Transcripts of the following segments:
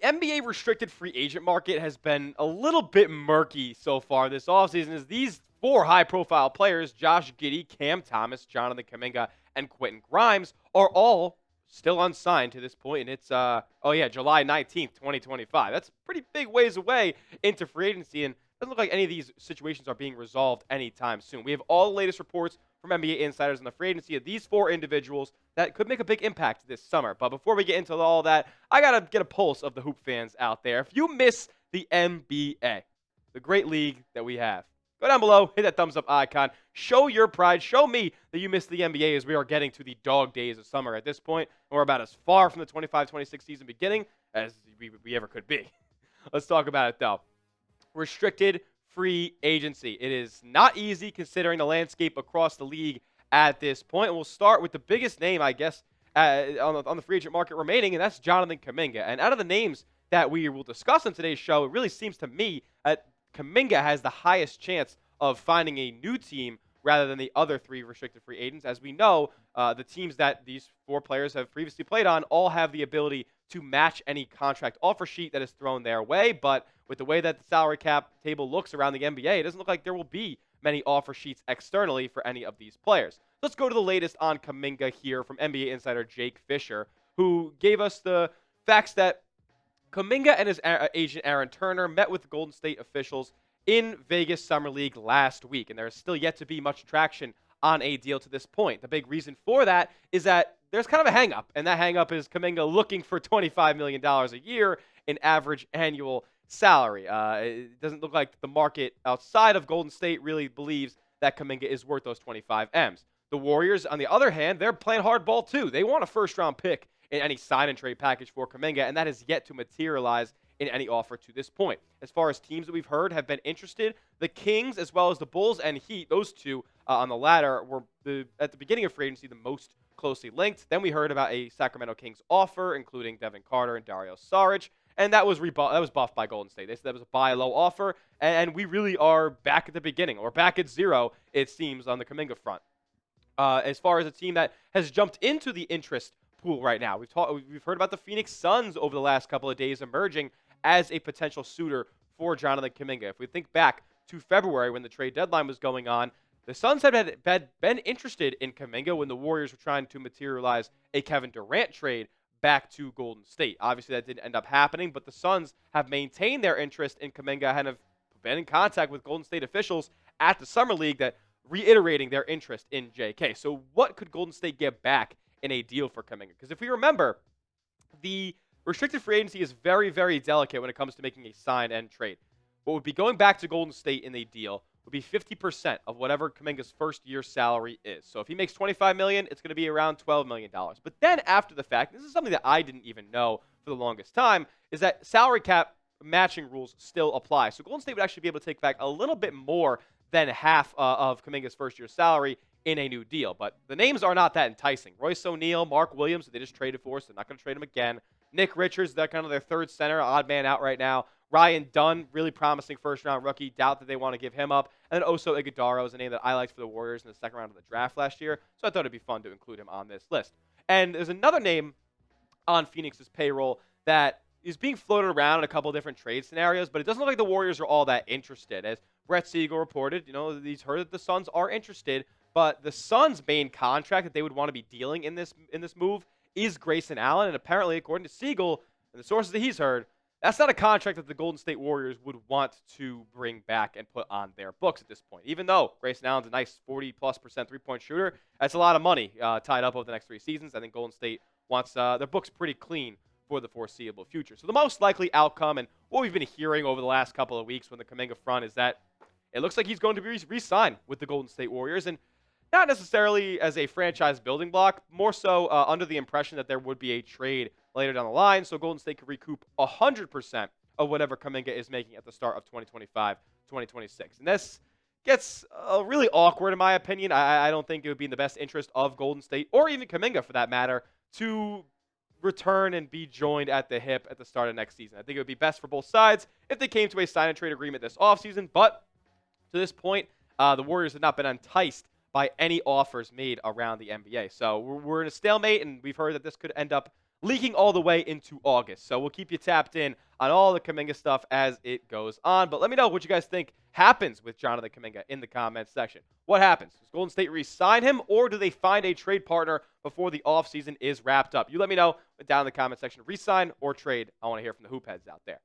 NBA restricted free agent market has been a little bit murky so far this offseason as these four high-profile players, Josh Giddey, Cam Thomas, Jonathan Kuminga, and Quentin Grimes, are all still unsigned to this point. And it's, July 19th, 2025. That's a pretty big ways away into free agency, and it doesn't look like any of these situations are being resolved anytime soon. We have all the latest reports from NBA insiders on the free agency of these four individuals that could make a big impact this summer. But before we get into all that, I got to get a pulse of the hoop fans out there. If you miss the NBA, the great league that we have, go down below, hit that thumbs up icon, show your pride, show me that you missed the NBA as we are getting to the dog days of summer at this point, and we're about as far from the 25-26 season beginning as we ever could be. Let's talk about it, though. Restricted free agency. It is not easy considering the landscape across the league at this point. And we'll start with the biggest name, I guess, on the free agent market remaining, and that's Jonathan Kuminga. And out of the names that we will discuss on today's show, it really seems to me that Kuminga has the highest chance of finding a new team rather than the other three restricted free agents. As we know, the teams that these four players have previously played on all have the ability to match any contract offer sheet that is thrown their way. But with the way that the salary cap table looks around the NBA, it doesn't look like there will be many offer sheets externally for any of these players. Let's go to the latest on Kuminga here from NBA insider Jake Fischer, who gave us the facts that Kuminga and his agent Aaron Turner met with the Golden State officials in Vegas Summer League last week, and there is still yet to be much traction on a deal to this point. The big reason for that is that there's kind of a hang-up, and that hang-up is Kuminga looking for $25 million a year in average annual salary. It doesn't look like the market outside of Golden State really believes that Kuminga is worth those 25 M's. The Warriors, on the other hand, they're playing hardball too. They want a first-round pick in any sign-and-trade package for Kuminga, and that has yet to materialize in any offer to this point. As far as teams that we've heard have been interested, the Kings as well as the Bulls and Heat, those two on the latter were at the beginning of free agency the most closely linked. Then we heard about a Sacramento Kings offer, including Devin Carter and Dario Saric, and that was buffed by Golden State. They said that was a buy low offer, and we really are back at the beginning, or back at zero, it seems, on the Kuminga front. As far as a team that has jumped into the interest pool right now, we've heard about the Phoenix Suns over the last couple of days emerging as a potential suitor for Jonathan Kuminga. If we think back to February when the trade deadline was going on, the Suns had been interested in Kuminga when the Warriors were trying to materialize a Kevin Durant trade back to Golden State. Obviously, that didn't end up happening, but the Suns have maintained their interest in Kuminga and have been in contact with Golden State officials at the Summer League that reiterating their interest in JK. So what could Golden State get back in a deal for Kuminga? Because if we remember, the restricted free agency is very, very delicate when it comes to making a sign and trade. What would be going back to Golden State in a deal would be 50% of whatever Kuminga's first year salary is. So if he makes $25 million, it's going to be around $12 million. But then after the fact, this is something that I didn't even know for the longest time, is that salary cap matching rules still apply. So Golden State would actually be able to take back a little bit more than half of Kuminga's first year salary in a new deal. But the names are not that enticing. Royce O'Neal, Mark Williams, they just traded for, so they're not going to trade him again. Nick Richards, they're kind of their third center, odd man out right now. Ryan Dunn, really promising first-round rookie. Doubt that they want to give him up. And then Oso Ighodaro is a name that I liked for the Warriors in the second round of the draft last year, so I thought it'd be fun to include him on this list. And there's another name on Phoenix's payroll that is being floated around in a couple different trade scenarios, but it doesn't look like the Warriors are all that interested. As Brett Siegel reported, he's heard that the Suns are interested, but the Suns' main contract that they would want to be dealing in this move is Grayson Allen, and apparently, according to Siegel and the sources that he's heard, that's not a contract that the Golden State Warriors would want to bring back and put on their books at this point. Even though Grayson Allen's a nice 40+% three-point shooter, that's a lot of money tied up over the next 3 seasons. I think Golden State wants their books pretty clean for the foreseeable future. So the most likely outcome, and what we've been hearing over the last couple of weeks from the Kuminga front, is that it looks like he's going to be re-signed with the Golden State Warriors, and not necessarily as a franchise building block, more so under the impression that there would be a trade later down the line, so Golden State could recoup 100% of whatever Kuminga is making at the start of 2025, 2026. And this gets really awkward in my opinion. I don't think it would be in the best interest of Golden State, or even Kuminga for that matter, to return and be joined at the hip at the start of next season. I think it would be best for both sides if they came to a sign and trade agreement this offseason, but to this point, the Warriors have not been enticed by any offers made around the NBA. So we're in a stalemate, and we've heard that this could end up leaking all the way into August. So we'll keep you tapped in on all the Kuminga stuff as it goes on. But let me know what you guys think happens with Jonathan Kuminga in the comments section. What happens? Does Golden State re-sign him, or do they find a trade partner before the offseason is wrapped up? You let me know down in the comment section. Re-sign or trade? I want to hear from the hoop heads out there.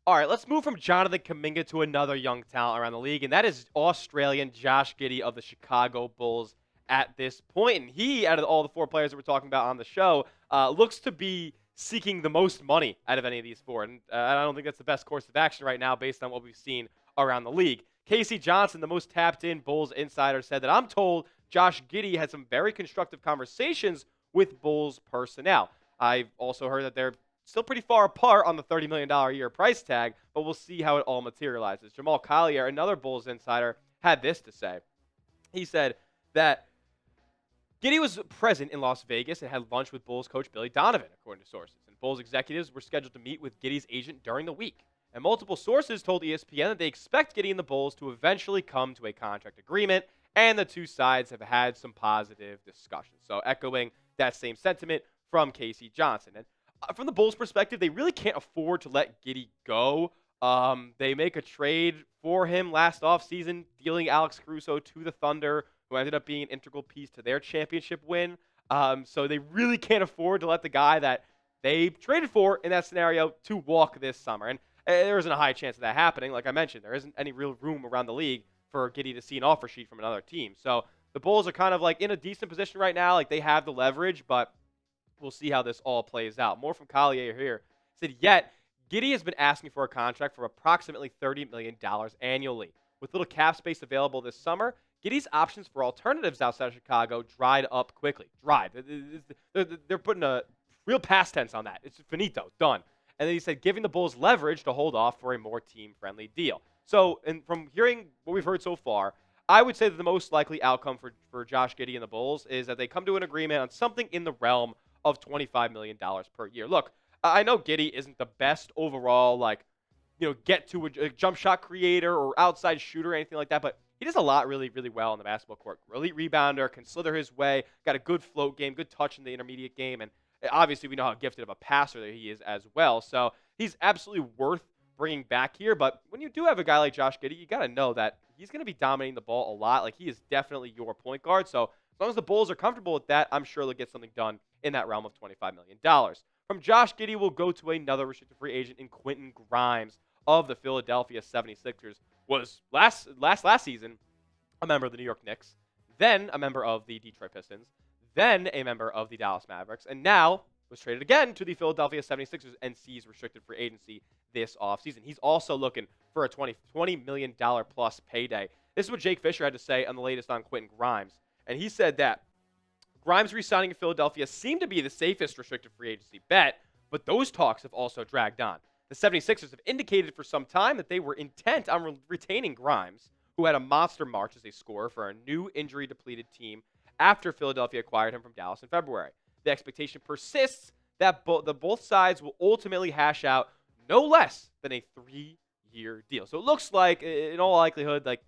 All right, let's move from Jonathan Kuminga to another young talent around the league, and that is Australian Josh Giddey of the Chicago Bulls at this point. And he, out of all the four players that we're talking about on the show, looks to be seeking the most money out of any of these four. And I don't think that's the best course of action right now based on what we've seen around the league. Casey Johnson, the most tapped-in Bulls insider, said that I'm told Josh Giddey had some very constructive conversations with Bulls personnel. I've also heard that they're still pretty far apart on the $30 million a year price tag, but we'll see how it all materializes. Jamal Collier, another Bulls insider, had this to say. He said that Giddey was present in Las Vegas and had lunch with Bulls coach Billy Donovan, according to sources. And Bulls executives were scheduled to meet with Giddey's agent during the week. And multiple sources told ESPN that they expect Giddey and the Bulls to eventually come to a contract agreement, and the two sides have had some positive discussions. So echoing that same sentiment from Casey Johnson. And from the Bulls' perspective, they really can't afford to let Giddey go. They make a trade for him last offseason, dealing Alex Caruso to the Thunder, who ended up being an integral piece to their championship win. So they really can't afford to let the guy that they traded for in that scenario to walk this summer. And there isn't a high chance of that happening. Like I mentioned, there isn't any real room around the league for Giddey to see an offer sheet from another team. So the Bulls are kind of like in a decent position right now. Like they have the leverage, but we'll see how this all plays out. More from Collier here. He said, yet, Giddey has been asking for a contract for approximately $30 million annually. With little cap space available this summer, Giddey's options for alternatives outside of Chicago dried up quickly. They're putting a real past tense on that. It's finito, done. And then he said, giving the Bulls leverage to hold off for a more team-friendly deal. So, and from hearing what we've heard so far, I would say that the most likely outcome for Josh Giddey and the Bulls is that they come to an agreement on something in the realm of $25 million per year. Look, I know Giddey isn't the best overall, get to a jump shot creator or outside shooter or anything like that, but he does a lot really, really well on the basketball court. Elite rebounder, can slither his way, got a good float game, good touch in the intermediate game, and obviously we know how gifted of a passer that he is as well. So he's absolutely worth bringing back here, but when you do have a guy like Josh Giddey, you got to know that he's going to be dominating the ball a lot. Like, he is definitely your point guard, so as long as the Bulls are comfortable with that, I'm sure they'll get something done in that realm of $25 million. From Josh Giddey, we'll go to another restricted free agent in Quentin Grimes of the Philadelphia 76ers. Was last season a member of the New York Knicks, then a member of the Detroit Pistons, then a member of the Dallas Mavericks, and now was traded again to the Philadelphia 76ers and sees restricted free agency this offseason. He's also looking for a $20 million plus payday. This is what Jake Fischer had to say on the latest on Quentin Grimes. And he said that Grimes re-signing in Philadelphia seemed to be the safest restricted free agency bet, but those talks have also dragged on. The 76ers have indicated for some time that they were intent on retaining Grimes, who had a monster March as a scorer for a new injury-depleted team after Philadelphia acquired him from Dallas in February. The expectation persists that both sides will ultimately hash out no less than a 3-year deal. So it looks like, in all likelihood, like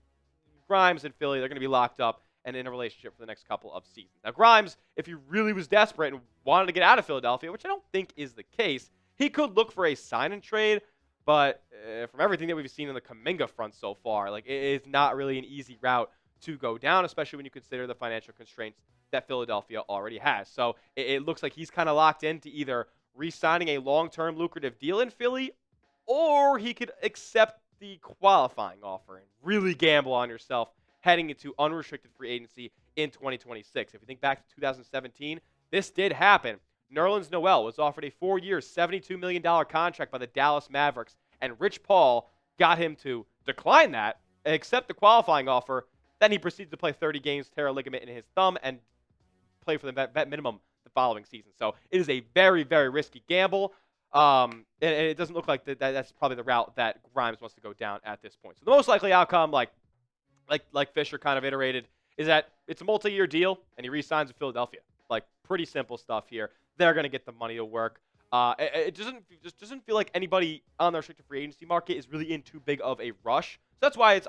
Grimes and Philly, they're going to be locked up and in a relationship for the next couple of seasons. Now, Grimes, if he really was desperate and wanted to get out of Philadelphia, which I don't think is the case, he could look for a sign and trade, but from everything that we've seen in the Kuminga front so far, like, it's not really an easy route to go down, especially when you consider the financial constraints that Philadelphia already has. So it looks like he's kind of locked into either re-signing a long-term lucrative deal in Philly, or he could accept the qualifying offer and really gamble on yourself heading into unrestricted free agency in 2026. If you think back to 2017, this did happen. Nerlens Noel was offered a 4-year, $72 million contract by the Dallas Mavericks, and Rich Paul got him to decline that, accept the qualifying offer. Then he proceeded to play 30 games, tear a ligament in his thumb, and play for the vet minimum the following season. So it is a very, very risky gamble. And it doesn't look like that's probably the route that Grimes wants to go down at this point. So the most likely outcome, like Fischer kind of iterated, is that it's a multi-year deal, and he re-signs with Philadelphia. Like, pretty simple stuff here. They're going to get the money to work. It doesn't feel like anybody on the restricted free agency market is really in too big of a rush. So that's why it's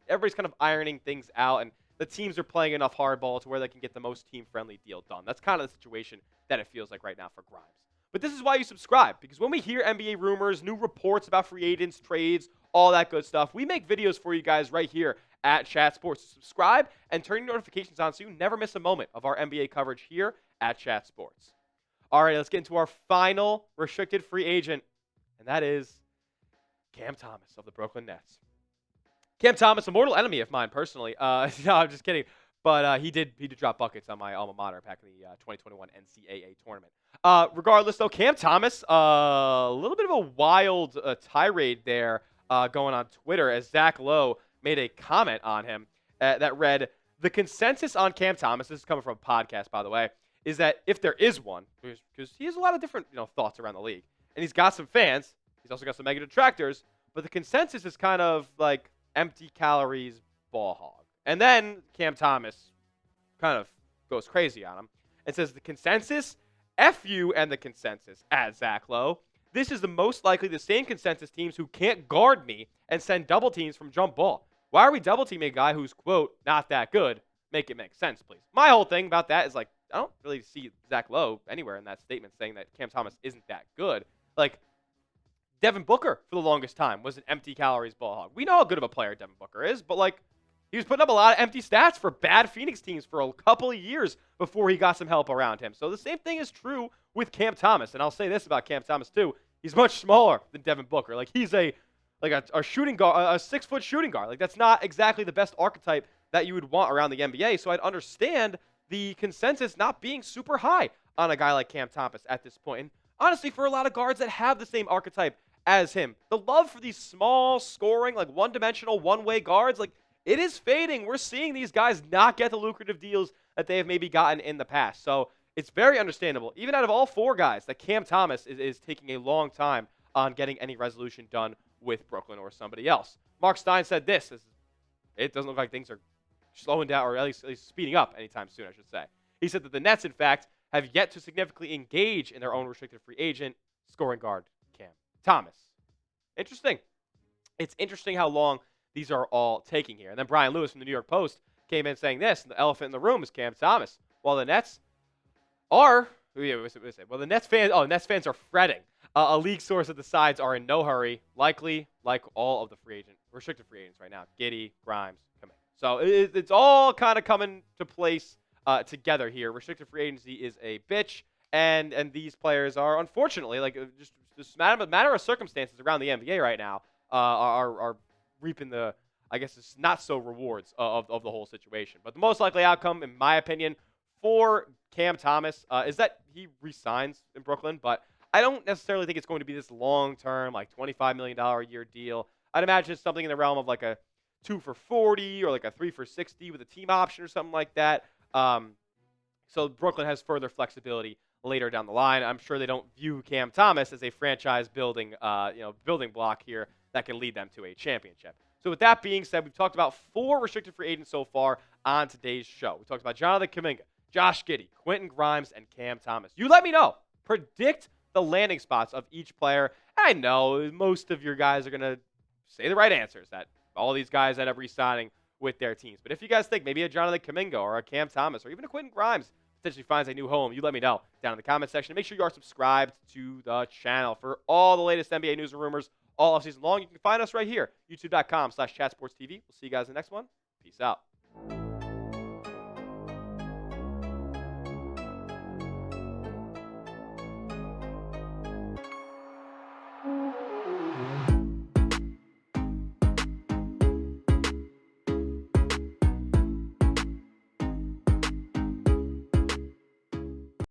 everybody's kind of ironing things out, and the teams are playing enough hardball to where they can get the most team-friendly deal done. That's kind of the situation that it feels like right now for Grimes. But this is why you subscribe, because when we hear NBA rumors, new reports about free agents, trades, all that good stuff, we make videos for you guys right here at Chat Sports. So subscribe and turn your notifications on so you never miss a moment of our NBA coverage here at Chat Sports. All right, let's get into our final restricted free agent, and that is Cam Thomas of the Brooklyn Nets. Cam Thomas, a mortal enemy of mine personally. No, I'm just kidding. But he did drop buckets on my alma mater back in the 2021 NCAA tournament. Regardless, though, Cam Thomas, a little bit of a wild tirade there going on Twitter as Zach Lowe made a comment on him that read, "The consensus on Cam Thomas," this is coming from a podcast, by the way, "is that if there is one," because he has a lot of different thoughts around the league, and he's got some fans, he's also got some mega detractors, but the consensus is kind of like empty calories ball hog. And then Cam Thomas kind of goes crazy on him and says, "The consensus? F you and the consensus," adds Zach Lowe. "This is the most likely the same consensus teams who can't guard me and send double teams from jump ball. Why are we double teaming a guy who's, quote, not that good? Make it make sense, please." My whole thing about that is, like, I don't really see Zach Lowe anywhere in that statement saying that Cam Thomas isn't that good. Like, Devin Booker, for the longest time, was an empty calories ball hog. We know how good of a player Devin Booker is, but, like, he was putting up a lot of empty stats for bad Phoenix teams for a couple of years before he got some help around him. So the same thing is true with Cam Thomas. And I'll say this about Cam Thomas, too. He's much smaller than Devin Booker. Like, he's a shooting guard, a 6-foot shooting guard. Like, that's not exactly the best archetype that you would want around the NBA. So I'd understand the consensus not being super high on a guy like Cam Thomas at this point. And honestly, for a lot of guards that have the same archetype as him, the love for these small scoring, like one-dimensional, one-way guards, like, it is fading. We're seeing these guys not get the lucrative deals that they have maybe gotten in the past. So it's very understandable, even out of all four guys, that Cam Thomas is taking a long time on getting any resolution done with Brooklyn or somebody else. Mark Stein said this. It doesn't look like things are slowing down, or at least speeding up anytime soon, I should say. He said that the Nets, in fact, have yet to significantly engage in their own restricted free agent scoring guard, Cam Thomas. Interesting. It's interesting how long these are all taking here. And then Brian Lewis from the New York Post came in saying this: "The elephant in the room is Cam Thomas. While the Nets are, well, the Nets fans are fretting. A league source at the sides are in no hurry, likely like all of the restricted free agents right now. Giddey, Grimes, Kuminga. So it's all kind of coming to place together here. Restricted free agency is a bitch, and these players are, unfortunately, like just matter of circumstances around the NBA right now, are reaping the, I guess it's not so rewards of the whole situation. But the most likely outcome, in my opinion, for Cam Thomas is that he resigns in Brooklyn. But I don't necessarily think it's going to be this long-term, like $25 million a year deal. I'd imagine it's something in the realm of like a 2 for $40 or like a 3 for $60 with a team option or something like that. So Brooklyn has further flexibility later down the line. I'm sure they don't view Cam Thomas as a franchise building block here that can lead them to a championship. So with that being said, we've talked about 4 restricted free agents so far on today's show. We talked about Jonathan Kuminga, Josh Giddey, Quentin Grimes, and Cam Thomas. You let me know. Predict the landing spots of each player. I know most of your guys are going to say the right answers, that all these guys end up re-signing with their teams. But if you guys think maybe a Jonathan Kuminga or a Cam Thomas or even a Quentin Grimes potentially finds a new home, you let me know down in the comment section. Make sure you are subscribed to the channel for all the latest NBA news and rumors all offseason long. You can find us right here, youtube.com/chatsportstv. We'll see you guys in the next one. Peace out.